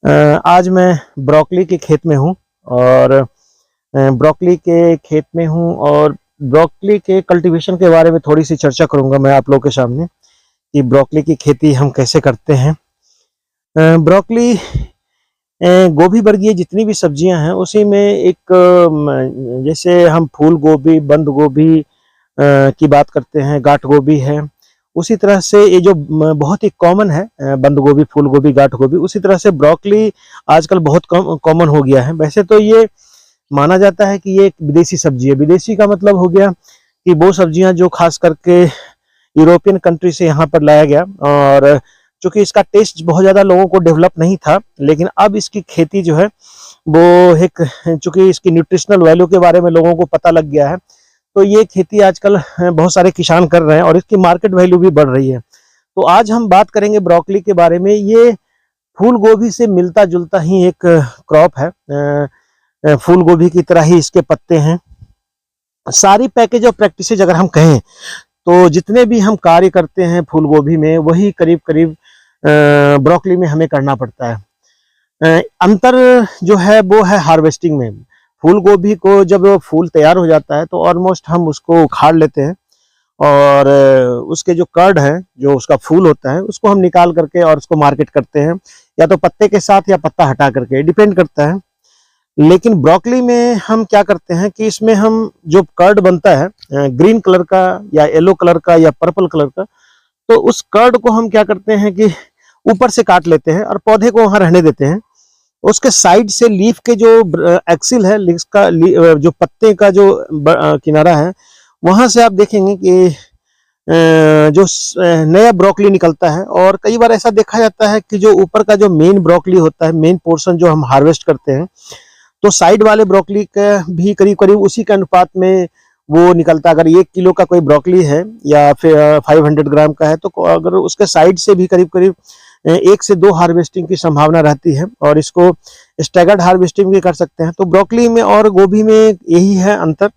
आज मैं ब्रोकली के खेत में हूँ और ब्रोकली के खेत में हूँ और ब्रोकली के कल्टीवेशन के बारे में थोड़ी सी चर्चा करूंगा मैं आप लोगों के सामने कि ब्रोकली की खेती हम कैसे करते हैं। ब्रोकली गोभी वर्गीय जितनी भी सब्जियां हैं उसी में एक जैसे हम फूल गोभी, बंद गोभी की बात करते हैं, गांठ गोभी है, उसी तरह से ये जो बहुत ही कॉमन है बंद गोभी, फूल गोभी, गांठ गोभी, उसी तरह से ब्रोकली आजकल बहुत कॉमन हो गया है। वैसे तो ये माना जाता है कि ये एक विदेशी सब्जी है। विदेशी का मतलब हो गया कि वो सब्जियां जो खास करके यूरोपियन कंट्री से यहाँ पर लाया गया, और चूंकि इसका टेस्ट बहुत ज़्यादा लोगों को डेवलप नहीं था, लेकिन अब इसकी खेती जो है वो एक, चूंकि इसकी न्यूट्रिशनल वैल्यू के बारे में लोगों को पता लग गया है, तो ये खेती आजकल बहुत सारे किसान कर रहे हैं और इसकी मार्केट वैल्यू भी बढ़ रही है। तो आज हम बात करेंगे ब्रोकली के बारे में। ये फूल गोभी से मिलता जुलता ही एक क्रॉप है। फूल गोभी की तरह ही इसके पत्ते हैं। सारी पैकेज ऑफ प्रैक्टिसेज अगर हम कहें तो जितने भी हम कार्य करते हैं फूल गोभी में, वही करीब करीब ब्रोकली में हमें करना पड़ता है। अंतर जो है वो है हार्वेस्टिंग में। फूल गोभी को जब फूल तैयार हो जाता है तो ऑलमोस्ट हम उसको उखाड़ लेते हैं और उसके जो कर्ड है, जो उसका फूल होता है, उसको हम निकाल करके और उसको मार्केट करते हैं, या तो पत्ते के साथ या पत्ता हटा करके, डिपेंड करता है। लेकिन ब्रोकली में हम क्या करते हैं कि इसमें हम जो कर्ड बनता है ग्रीन कलर का या येलो कलर का या पर्पल कलर का, तो उस कर्ड को हम क्या करते हैं कि ऊपर से काट लेते हैं और पौधे को वहां रहने देते हैं। उसके साइड से लीफ के जो एक्सिल है, लीफ का जो पत्ते का जो किनारा है, वहां से आप देखेंगे कि जो नया ब्रोकली निकलता है। और कई बार ऐसा देखा जाता है कि जो ऊपर का जो मेन ब्रोकली होता है, मेन पोर्शन जो हम हार्वेस्ट करते हैं, तो साइड वाले ब्रोकली का भी करीब करीब उसी के अनुपात में वो निकलता है। अगर 1 किलो का कोई ब्रोकली है या फिर 500 ग्राम का है, तो अगर उसके साइड से भी करीब करीब 1 से 2 हार्वेस्टिंग की संभावना रहती है, और इसको स्टैगर्ड हार्वेस्टिंग भी कर सकते हैं। तो ब्रोकली में और गोभी में यही है अंतर।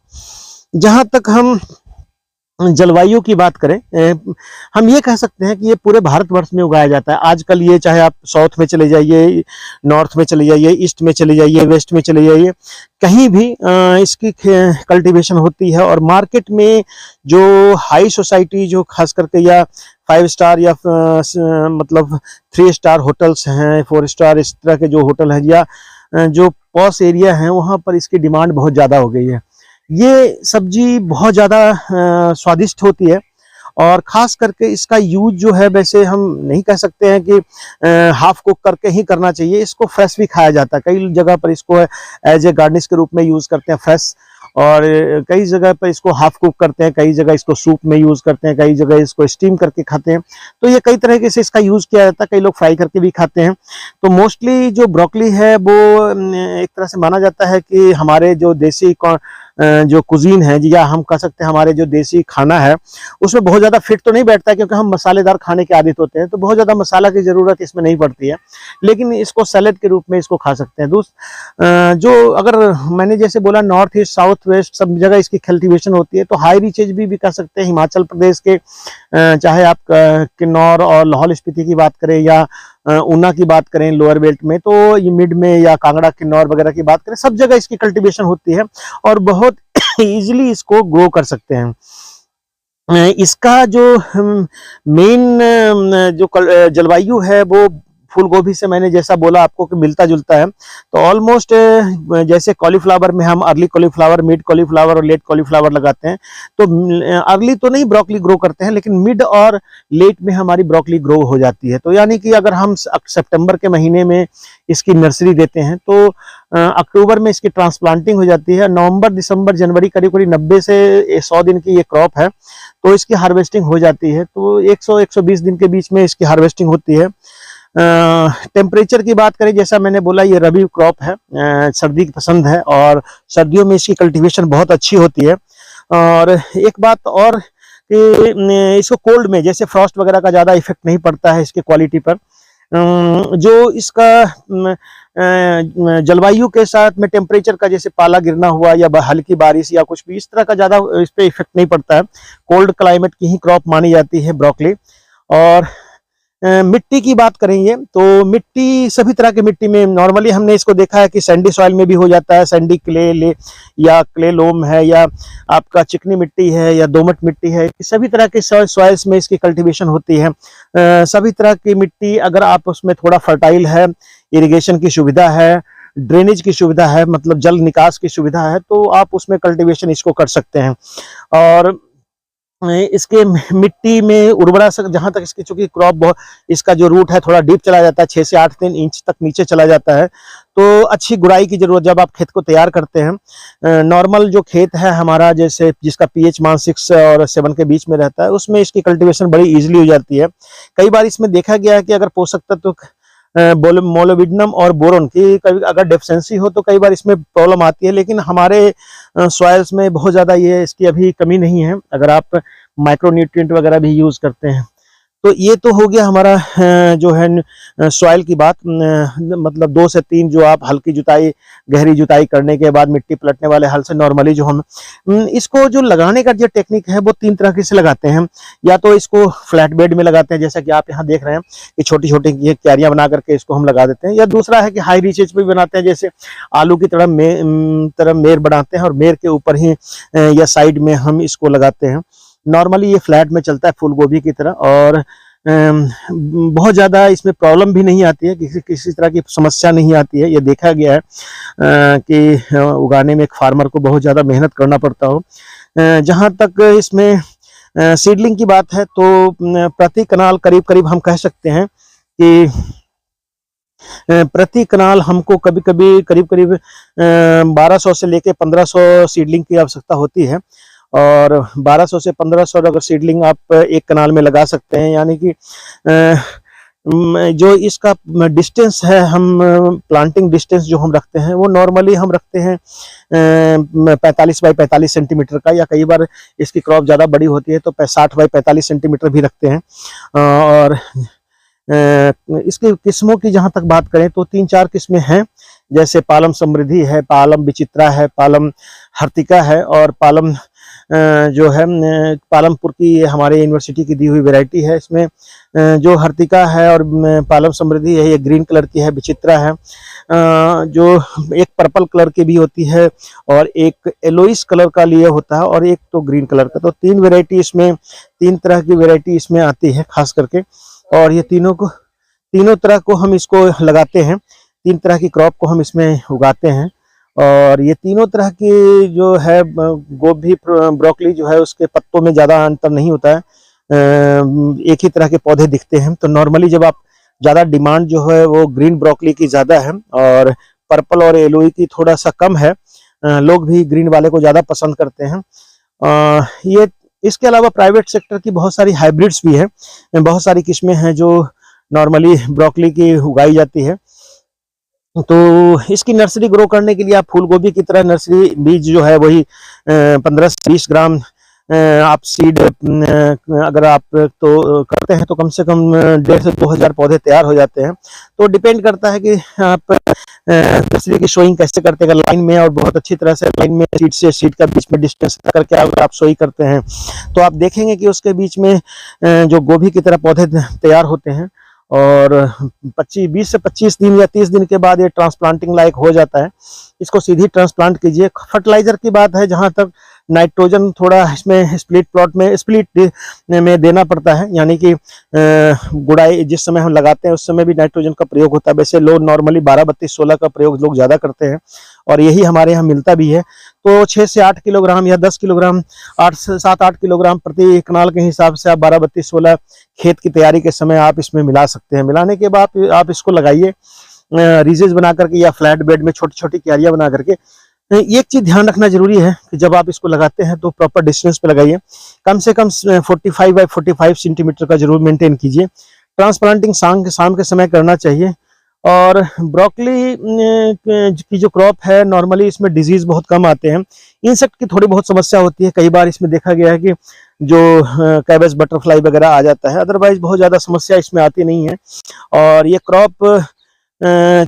जहां तक हम जलवायु की बात करें, हम ये कह सकते हैं कि ये पूरे भारतवर्ष में उगाया जाता है आजकल। ये चाहे आप साउथ में चले जाइए, नॉर्थ में चले जाइए, ईस्ट में चले जाइए, वेस्ट में चले जाइए, कहीं भी इसकी कल्टीवेशन होती है। और मार्केट में जो हाई सोसाइटी, जो खास करके या 5 स्टार या मतलब 3 स्टार होटल्स हैं, 4 स्टार, इस तरह के जो होटल हैं, या जो पॉश एरिया हैं, वहाँ पर इसकी डिमांड बहुत ज़्यादा हो गई है। ये सब्जी बहुत ज़्यादा स्वादिष्ट होती है, और ख़ास करके इसका यूज जो है, वैसे हम नहीं कह सकते हैं कि हाफ कुक करके ही करना चाहिए। इसको फ्रेश भी खाया जाता है। कई जगह पर इसको एज ए गार्निश के रूप में यूज़ करते हैं फ्रेश, और कई जगह पर इसको हाफ कुक करते हैं, कई जगह इसको सूप में यूज़ करते हैं, कई जगह इसको स्टीम करके खाते हैं। तो ये कई तरीके से इसका यूज़ किया जाता है। कई लोग फ्राई करके भी खाते हैं। तो मोस्टली जो ब्रोकली है वो एक तरह से माना जाता है कि हमारे जो देसी जो कुजीन है, या हम कह सकते हैं हमारे जो देसी खाना है, उसमें बहुत ज़्यादा फिट तो नहीं बैठता है, क्योंकि हम मसालेदार खाने के आदत होते हैं, तो बहुत ज़्यादा मसाला की ज़रूरत इसमें नहीं पड़ती है। लेकिन इसको सैलेड के रूप में इसको खा सकते हैं। जो अगर मैंने जैसे बोला, नॉर्थ ईस्ट, साउथ वेस्ट सब जगह इसकी कल्टीवेशन होती है। तो हाई रिचेज भी कह सकते हैं हिमाचल प्रदेश के, चाहे आप किन्नौर और लाहौल स्पीति की बात करें, या ऊना की बात करें लोअर बेल्ट में, तो ये मिड में, या कांगड़ा, किन्नौर वगैरह की बात करें, सब जगह इसकी कल्टीवेशन होती है और बहुत इजीली इसको ग्रो कर सकते हैं। इसका जो मेन जो जलवायु है वो फूल गोभी से मैंने जैसा बोला आपको कि मिलता जुलता है। तो ऑलमोस्ट जैसे कॉलीफ्लावर में हम अर्ली कॉलीफ्लावर, मिड कॉलीफ्लावर और लेट कॉलीफ्लावर लगाते हैं, तो अर्ली तो नहीं ब्रोकली ग्रो करते हैं, लेकिन मिड और लेट में हमारी ब्रोकली ग्रो हो जाती है। तो यानी कि अगर हम सितंबर के महीने में इसकी नर्सरी देते हैं, तो अक्टूबर में इसकी ट्रांसप्लांटिंग हो जाती है। नवंबर, दिसंबर, जनवरी, करीब करीब 90 से 100 दिन की ये क्रॉप है, तो इसकी हार्वेस्टिंग हो जाती है। तो 100-120 दिन के बीच में इसकी हार्वेस्टिंग होती है। टेम्परेचर की बात करें, जैसा मैंने बोला, ये रबी क्रॉप है, सर्दी की पसंद है, और सर्दियों में इसकी कल्टीवेशन बहुत अच्छी होती है। और एक बात और कि इसको कोल्ड में, जैसे फ्रॉस्ट वगैरह का ज़्यादा इफेक्ट नहीं पड़ता है इसके क्वालिटी पर। जो इसका जलवायु के साथ में टेम्परेचर का, जैसे पाला गिरना हुआ या हल्की बारिश या कुछ भी, इस तरह का ज़्यादा इस पर इफेक्ट नहीं पड़ता है। कोल्ड क्लाइमेट की ही क्रॉप मानी जाती है ब्रोकली। और मिट्टी की बात करेंगे तो मिट्टी सभी तरह की मिट्टी में नॉर्मली हमने इसको देखा है कि सैंडी सॉइल में भी हो जाता है, सैंडी क्ले ले या क्ले लोम है या आपका चिकनी मिट्टी है या दोमट मिट्टी है, सभी तरह के सॉइल्स में इसकी कल्टीवेशन होती है। सभी तरह की मिट्टी अगर आप उसमें थोड़ा फर्टाइल है, इरिगेशन की सुविधा है, ड्रेनेज की सुविधा है, मतलब जल निकास की सुविधा है, तो आप उसमें कल्टीवेशन इसको कर सकते हैं। और इसके मिट्टी में उर्वरा जहां तक इसकी चूंकि क्रॉप बहुत, इसका जो रूट है थोड़ा डीप चला जाता है, 6 से 8 इंच तक नीचे चला जाता है, तो अच्छी गुड़ाई की जरूरत जब आप खेत को तैयार करते हैं। नॉर्मल जो खेत है हमारा, जैसे जिसका पीएच मान 6 और 7 के बीच में रहता है, उसमें इसकी कल्टीवेशन बड़ी इजीली हो जाती है। कई बार इसमें देखा गया है कि अगर पोषक तत्व मोलिब्डेनम और बोरोन की अगर डेफिशिएंसी हो तो कई बार इसमें प्रॉब्लम आती है, लेकिन हमारे सॉइल्स में बहुत ज़्यादा ये इसकी अभी कमी नहीं है अगर आप माइक्रोन्यूट्रिएंट वगैरह भी यूज़ करते हैं। तो ये तो हो गया हमारा जो है सॉइल की बात, मतलब 2 से 3 जो आप हल्की जुताई, गहरी जुताई करने के बाद मिट्टी पलटने वाले हल से नॉर्मली जो हम इसको जो लगाने का जो टेक्निक है वो 3 तरह से लगाते हैं। या तो इसको फ्लैट बेड में लगाते हैं, जैसा कि आप यहाँ देख रहे हैं कि छोटी छोटी ये क्यारियां बना करके इसको हम लगा देते हैं, या दूसरा है कि हाई रीचेज पे भी बनाते हैं, जैसे आलू की तरह मेर बनाते हैं और मेर के ऊपर ही या साइड में हम इसको लगाते हैं। नॉर्मली ये फ्लैट में चलता है फूल गोभी की तरह, और बहुत ज़्यादा इसमें प्रॉब्लम भी नहीं आती है, किसी तरह की समस्या नहीं आती है। ये देखा गया है कि उगाने में एक फार्मर को बहुत ज़्यादा मेहनत करना पड़ता हो। जहाँ तक इसमें सीडलिंग की बात है तो प्रति कनाल करीब करीब हम कह सकते हैं कि प्रति कनाल हमको कभी कभी करीब करीब 1200 से लेके 1500 सीडलिंग की आवश्यकता होती है, और 1200 से 1500 अगर सीडलिंग आप एक कनाल में लगा सकते हैं, यानी कि जो इसका डिस्टेंस है, हम प्लांटिंग डिस्टेंस जो हम रखते हैं वो नॉर्मली हम रखते हैं 45 बाई 45 सेंटीमीटर का, या कई बार इसकी क्रॉप ज़्यादा बड़ी होती है तो 60 बाई 45 सेंटीमीटर भी रखते हैं। और इसकी किस्मों की जहाँ तक बात करें तो 3-4 किस्में हैं, जैसे पालम समृद्धि है, पालम विचित्रा है, पालम हर्तिका है, और पालम जो है पालमपुर की ये हमारे यूनिवर्सिटी की दी हुई वैरायटी है। इसमें जो हर्तिका है और पालम समृद्धि है ये ग्रीन कलर की है, विचित्रा है जो एक पर्पल कलर की भी होती है, और एक येलोइश कलर का लिए होता है, और एक तो ग्रीन कलर का। तो 3 वैरायटी इसमें, 3 तरह की वैरायटी इसमें आती है खास करके, और ये तीनों तरह को हम इसको लगाते हैं, 3 तरह की क्रॉप को हम इसमें उगाते हैं। और ये तीनों तरह की जो है गोभी, ब्रोकली जो है उसके पत्तों में ज़्यादा अंतर नहीं होता है, एक ही तरह के पौधे दिखते हैं। तो नॉर्मली जब आप ज़्यादा डिमांड जो है वो ग्रीन ब्रोकली की ज़्यादा है, और पर्पल और येलोई की थोड़ा सा कम है, लोग भी ग्रीन वाले को ज़्यादा पसंद करते हैं। ये इसके अलावा प्राइवेट सेक्टर की बहुत सारी हाइब्रिड्स भी हैं, बहुत सारी किस्में हैं जो नॉर्मली ब्रोकली की उगाई जाती है। तो इसकी नर्सरी ग्रो करने के लिए आप फूल गोभी की तरह नर्सरी बीज जो है वही 15 से 20 ग्राम आप सीड अगर आप तो करते हैं तो कम से कम 1,500 से 2,000 पौधे तैयार हो जाते हैं। तो डिपेंड करता है कि आप नर्सरी की सोइंग कैसे करते हैं। लाइन में और बहुत अच्छी तरह से लाइन में सीड से सीड का बीच में डिस्टेंस करके अगर आप सोई करते हैं तो आप देखेंगे कि उसके बीच में जो गोभी की तरह पौधे तैयार होते हैं, और 20 से 25 दिन या 30 दिन के बाद ये ट्रांसप्लांटिंग लायक हो जाता है। इसको सीधी ट्रांसप्लांट कीजिए। फर्टिलाइजर की बात है, जहां तक नाइट्रोजन थोड़ा इसमें स्प्लिट में देना पड़ता है, यानी कि गुड़ाई जिस समय हम लगाते हैं उस समय भी नाइट्रोजन का प्रयोग होता है। वैसे लोग नॉर्मली 12-32-16 का प्रयोग लोग ज़्यादा करते हैं, और यही हमारे यहाँ मिलता भी है। तो 6 से 8 किलोग्राम या 10 किलोग्राम, 7-8 किलोग्राम प्रति कनाल के हिसाब से आप 12-32-16 खेत की तैयारी के समय आप इसमें मिला सकते हैं। मिलाने के बाद आप इसको लगाइए रीजेज बना करके या फ्लैट बेड में छोटी छोटी क्यारियां बना करके। एक चीज ध्यान रखना जरूरी है कि जब आप इसको लगाते हैं तो प्रॉपर डिस्टेंस पे लगाइए, कम से कम 45 बाई 45 सेंटीमीटर का जरूर मेंटेन कीजिए। ट्रांसप्लांटिंग शाम के समय करना चाहिए। और ब्रोकली की जो क्रॉप है नॉर्मली इसमें डिजीज बहुत कम आते हैं, इंसेक्ट की थोड़ी बहुत समस्या होती है। कई बार इसमें देखा गया है कि जो कैबेज बटरफ्लाई वगैरह आ जाता है, अदरवाइज बहुत ज़्यादा समस्या इसमें आती नहीं है। और ये क्रॉप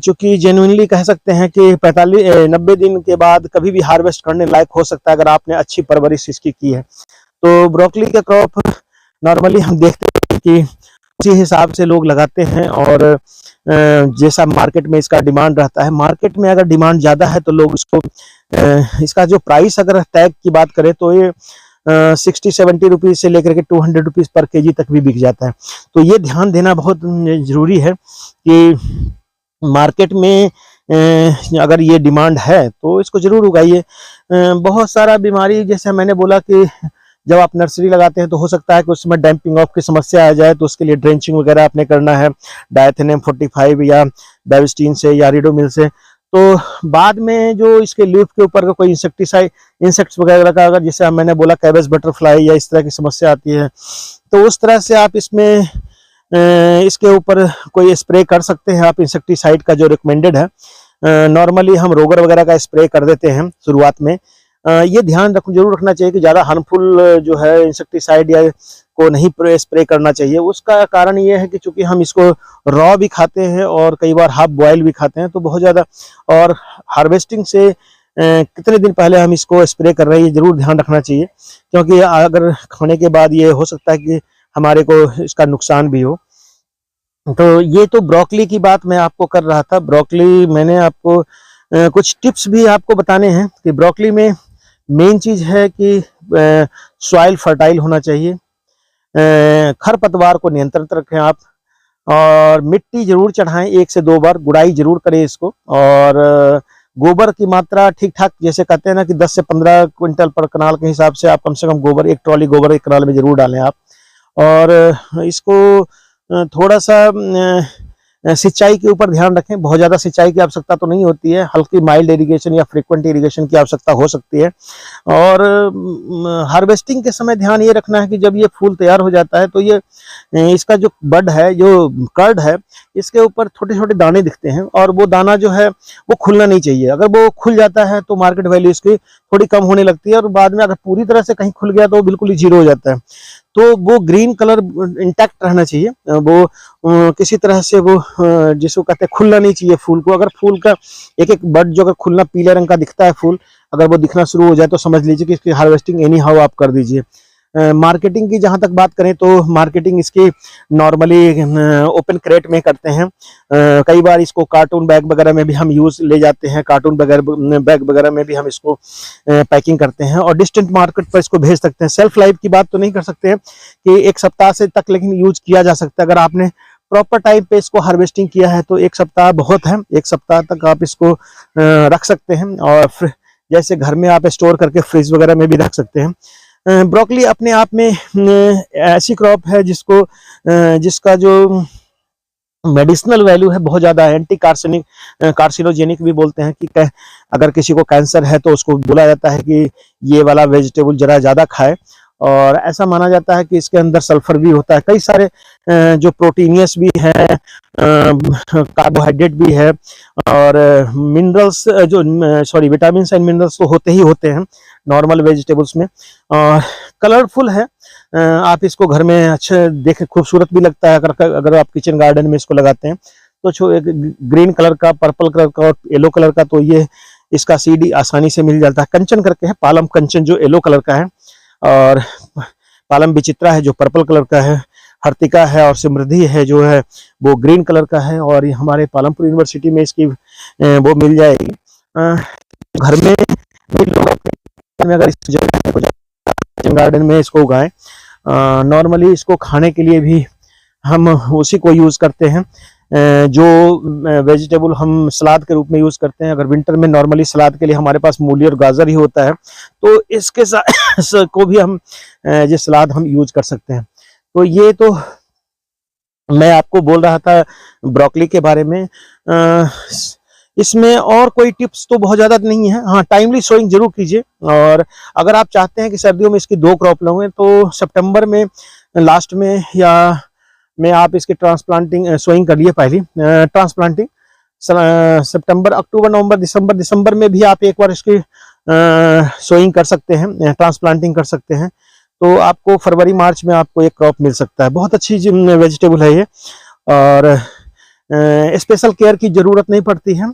चूंकि जेन्युइनली कह सकते हैं कि 90 दिन के बाद कभी भी हार्वेस्ट करने लायक हो सकता है अगर आपने अच्छी परवरिश इसकी की है। तो ब्रोकली का क्रॉप नॉर्मली हम देखते हैं कि उसी हिसाब से लोग लगाते हैं। और जैसा मार्केट में इसका डिमांड रहता है, मार्केट में अगर डिमांड ज़्यादा है तो लोग इसको इसका जो प्राइस अगर टैग की बात करें तो ये 60-70 रुपीज़ से लेकर के 200 रुपीज़ पर केजी तक भी बिक जाता है। तो ये ध्यान देना बहुत ज़रूरी है कि मार्केट में अगर ये डिमांड है तो इसको ज़रूर उगाइए। बहुत सारा बीमारी, जैसे मैंने बोला कि जब आप नर्सरी लगाते हैं तो हो सकता है कि उसमें डैम्पिंग ऑफ की समस्या आ जाए, तो उसके लिए ड्रेंचिंग वगैरह आपने करना है डायथेनियम 45 या बेविस्टीन से या रिडोमिल से। तो बाद में जो इसके लीफ के ऊपर का कोई इंसेक्टिसाइड, इंसेक्ट्स वगैरह का, अगर जैसे मैंने बोला कैबेज बटरफ्लाई या इस तरह की समस्या आती है, तो उस तरह से आप इसमें इसके ऊपर कोई स्प्रे कर सकते हैं आप इंसेक्टिसाइड का जो रिकमेंडेड है। नॉर्मली हम रोगर वगैरह का स्प्रे कर देते हैं शुरुआत में। ये ध्यान जरूर रखना चाहिए कि ज़्यादा हार्मफुल जो है इंसेक्टिसाइड या को नहीं स्प्रे करना चाहिए। उसका कारण ये है कि चूंकि हम इसको रॉ भी खाते हैं और कई बार हाफ बॉयल भी खाते हैं, तो बहुत ज़्यादा, और हार्वेस्टिंग से कितने दिन पहले हम इसको स्प्रे कर रहे हैं ये जरूर ध्यान रखना चाहिए, क्योंकि अगर खाने के बाद ये हो सकता है कि हमारे को इसका नुकसान भी हो। तो ये तो ब्रोकली की बात मैं आपको कर रहा था। ब्रोकली मैंने आपको कुछ टिप्स भी आपको बताने हैं कि ब्रोकली में मेन चीज़ है कि सॉइल फर्टाइल होना चाहिए, खरपतवार को नियंत्रित रखें आप, और मिट्टी जरूर चढ़ाएं 1 से 2 बार, गुड़ाई जरूर करें इसको, और गोबर की मात्रा ठीक ठाक, जैसे कहते हैं ना कि 10 से 15 क्विंटल पर कनाल के हिसाब से आप कम से कम गोबर, 1 ट्रॉली गोबर 1 कनाल में जरूर डालें आप। और इसको थोड़ा सा सिंचाई के ऊपर ध्यान रखें। बहुत ज़्यादा सिंचाई की आवश्यकता तो नहीं होती है, हल्की माइल्ड इरिगेशन या फ्रीक्वेंट इरिगेशन की आवश्यकता हो सकती है। और हार्वेस्टिंग के समय ध्यान ये रखना है कि जब ये फूल तैयार हो जाता है तो ये इसका जो बड है, जो कर्ड है, इसके ऊपर छोटे छोटे दाने दिखते हैं, और वो दाना जो है वो खुलना नहीं चाहिए। अगर वो खुल जाता है तो मार्केट वैल्यू इसकी थोड़ी कम होने लगती है, और बाद में अगर पूरी तरह से कहीं खुल गया तो बिल्कुल ही जीरो हो जाता है। तो वो ग्रीन कलर इंटैक्ट रहना चाहिए, वो किसी तरह से वो जिसको कहते हैं खुलना नहीं चाहिए फूल को। अगर फूल का एक एक बड जो अगर खुलना पीले रंग का दिखता है फूल, अगर वो दिखना शुरू हो जाए तो समझ लीजिए कि इसकी हार्वेस्टिंग एनी हाउ आप कर दीजिए। मार्केटिंग की जहाँ तक बात करें तो मार्केटिंग इसकी नॉर्मली ओपन क्रेट में करते हैं। कई बार इसको कार्टून बैग वगैरह में भी हम यूज़ ले जाते हैं, कार्टून बैग वगैरह में भी हम इसको पैकिंग करते हैं और डिस्टेंट मार्केट पर इसको भेज सकते हैं। सेल्फ लाइफ की बात तो नहीं कर सकते हैं कि 1 सप्ताह से तक, लेकिन यूज किया जा सकता है। अगर आपने प्रॉपर टाइम पे इसको हार्वेस्टिंग किया है तो 1 सप्ताह बहुत है, 1 सप्ताह तक आप इसको रख सकते हैं, और जैसे घर में आप स्टोर करके फ्रिज वगैरह में भी रख सकते हैं। ब्रोकली अपने आप में ऐसी क्रॉप है जिसका जो मेडिसिनल वैल्यू है बहुत ज़्यादा है। एंटी कार्सिनोजेनिक भी बोलते हैं कि अगर किसी को कैंसर है तो उसको बोला जाता है कि ये वाला वेजिटेबल जरा ज़्यादा खाए, और ऐसा माना जाता है कि इसके अंदर सल्फर भी होता है, कई सारे जो प्रोटीनियस भी है, कार्बोहाइड्रेट भी है, और मिनरल्स विटामिन एंड मिनरल्स तो होते ही होते हैं नॉर्मल वेजिटेबल्स में। और कलरफुल है, आप इसको घर में अच्छे देख खूबसूरत भी लगता है। अगर आप किचन गार्डन में इसको लगाते हैं तो ग्रीन कलर का, पर्पल कलर का और येलो कलर का, तो ये इसका सीड आसानी से मिल जाता है। कंचन करके है, पालम कंचन जो येलो कलर का है, और पालम विचित्रा है जो पर्पल कलर का है, हर्तिका है और समृद्धि है जो है वो ग्रीन कलर का है। और ये हमारे पालमपुर यूनिवर्सिटी में इसकी वो मिल जाएगी। घर में भी लोग अगर इस गार्डन में इसको उगाएं। नॉर्मली इसको खाने के लिए भी हम उसी को यूज़ करते हैं जो वेजिटेबल हम सलाद के रूप में यूज़ करते हैं। अगर विंटर में नॉर्मली सलाद के लिए हमारे पास मूली और गाजर ही होता है, तो इसके साथ को भी हम ये सलाद हम यूज कर सकते हैं। तो ये तो मैं आपको बोल रहा था ब्रोकली के बारे में। इसमें और कोई टिप्स तो बहुत ज़्यादा नहीं है। हाँ, टाइमली सोइंग जरूर कीजिए, और अगर आप चाहते हैं कि सर्दियों में इसकी 2 क्रॉप लगाएं तो सितंबर में लास्ट में या में आप इसकी ट्रांसप्लांटिंग सोइंग करिए। पहली ट्रांसप्लांटिंग सितंबर, अक्टूबर, नवंबर, दिसंबर में भी आप एक बार इसकी सोइंग कर सकते हैं, ट्रांसप्लांटिंग कर सकते हैं। तो आपको फरवरी मार्च में आपको एक क्रॉप मिल सकता है। बहुत अच्छी वेजिटेबल है ये, और स्पेशल केयर की ज़रूरत नहीं पड़ती है।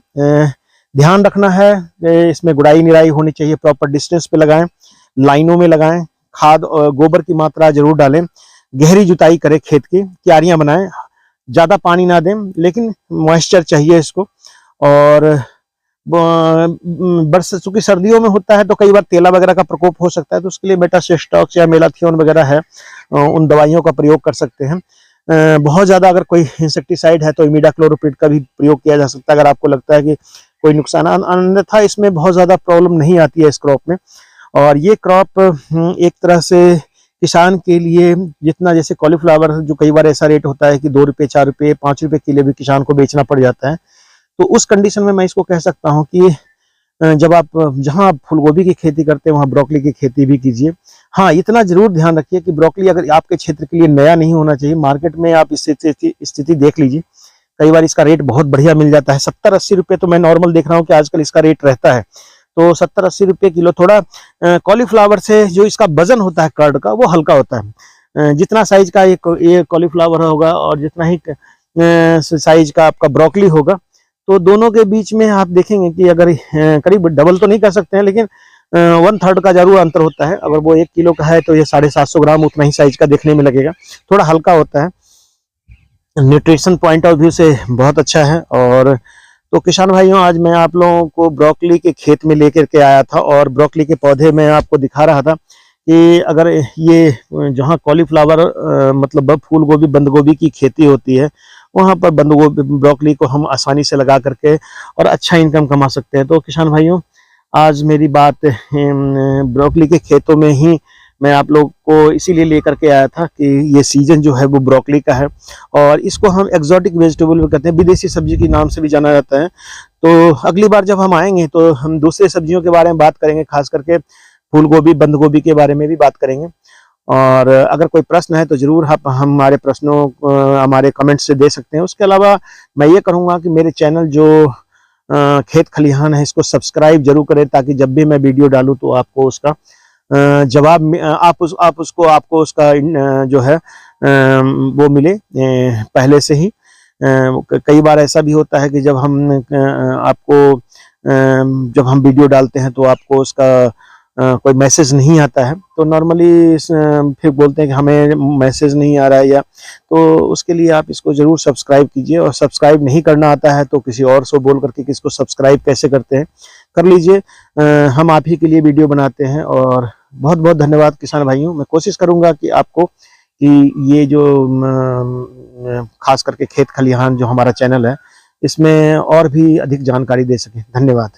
ध्यान रखना है इसमें गुड़ाई निराई होनी चाहिए, प्रॉपर डिस्टेंस पे लगाएं, लाइनों में लगाएं, खाद और गोबर की मात्रा जरूर डालें। गहरी जुताई करे, खेत की क्यारियां बनाए, ज़्यादा पानी ना दें लेकिन मॉइस्चर चाहिए इसको। और बरस चूंकि सर्दियों में होता है तो कई बार तेला वगैरह का प्रकोप हो सकता है, तो उसके लिए मेटासिस्टॉक्स या मेलाथियोन वगैरह है, उन दवाइयों का प्रयोग कर सकते हैं। बहुत ज़्यादा अगर कोई इंसेक्टिसाइड है तो इमिडाक्लोरोपिड का भी प्रयोग किया जा सकता है अगर आपको लगता है कि कोई नुकसान। अन्यथा इसमें बहुत ज़्यादा प्रॉब्लम नहीं आती है इस क्रॉप में। और ये क्रॉप एक तरह से किसान के लिए, जितना जैसे कॉलीफ्लावर जो कई बार ऐसा रेट होता है कि 2 रुपये 4 रुपये 5 रुपये किलो भी किसान को बेचना पड़ जाता है, तो उस कंडीशन में मैं इसको कह सकता हूँ कि जब आप जहाँ आप फूलगोभी की खेती करते हैं वहाँ ब्रोकली की खेती भी कीजिए। हाँ, इतना जरूर ध्यान रखिए कि ब्रोकली अगर आपके क्षेत्र के लिए नया नहीं होना चाहिए। मार्केट में आप स्थिति देख लीजिए, कई बार इसका रेट बहुत बढ़िया मिल जाता है। 70-80 रुपये तो मैं नॉर्मल देख रहा हूँ कि आजकल इसका रेट रहता है। तो 70-80 रुपये किलो। थोड़ा कॉलीफ्लावर से जो इसका वजन होता है कर्ड का, वो हल्का होता है। जितना साइज का ये कॉलीफ्लावर होगा और जितना ही साइज का आपका ब्रोकली होगा, तो दोनों के बीच में आप देखेंगे कि अगर करीब डबल तो नहीं कर सकते हैं लेकिन 1/3 का जरूर अंतर होता है। अगर वो 1 किलो का है तो ये 750 ग्राम उतना ही साइज का देखने में लगेगा। थोड़ा हल्का होता है, न्यूट्रिशन पॉइंट ऑफ व्यू से बहुत अच्छा है। और तो किसान भाइयों, आज मैं आप लोगों को ब्रोकली के खेत में लेकर के आया था और ब्रोकली के पौधे मैं आपको दिखा रहा था कि अगर ये जहाँ कॉलीफ्लावर मतलब फूल गोभी बंद गोभी की खेती होती है, वहाँ पर बंद गोभी ब्रोकली को हम आसानी से लगा करके और अच्छा इनकम कमा सकते हैं। तो किसान भाइयों, आज मेरी बात ब्रोकली के खेतों में ही मैं आप लोग को इसीलिए लेकर के आया था कि ये सीजन जो है वो ब्रोकली का है और इसको हम एक्सोटिक वेजिटेबल भी कहते हैं, विदेशी सब्जी के नाम से भी जाना जाता है। तो अगली बार जब हम आएंगे तो हम दूसरे सब्जियों के बारे में बात करेंगे, खास करके फूल गोभी बंद गोभी के बारे में भी बात करेंगे। और अगर कोई प्रश्न है तो जरूर आप हमारे प्रश्नों हमारे कमेंट से दे सकते हैं। उसके अलावा मैं ये करूँगा कि मेरे चैनल जो खेत खलिहान है, इसको सब्सक्राइब जरूर करें ताकि जब भी मैं वीडियो डालूं तो आपको उसका जवाब आपको उसका जो है वो मिले पहले से ही। कई बार ऐसा भी होता है कि जब हम वीडियो डालते हैं तो आपको उसका कोई मैसेज नहीं आता है, तो नॉर्मली फिर बोलते हैं कि हमें मैसेज नहीं आ रहा है या, तो उसके लिए आप इसको ज़रूर सब्सक्राइब कीजिए। और सब्सक्राइब नहीं करना आता है तो किसी और से बोल करके कि इसको सब्सक्राइब कैसे करते हैं, कर लीजिए। हम आप ही के लिए वीडियो बनाते हैं। और बहुत बहुत धन्यवाद किसान भाइयों। मैं कोशिश करूँगा कि आपको कि ये जो खास करके खेत खलिहान जो हमारा चैनल है, इसमें और भी अधिक जानकारी दे सके। धन्यवाद।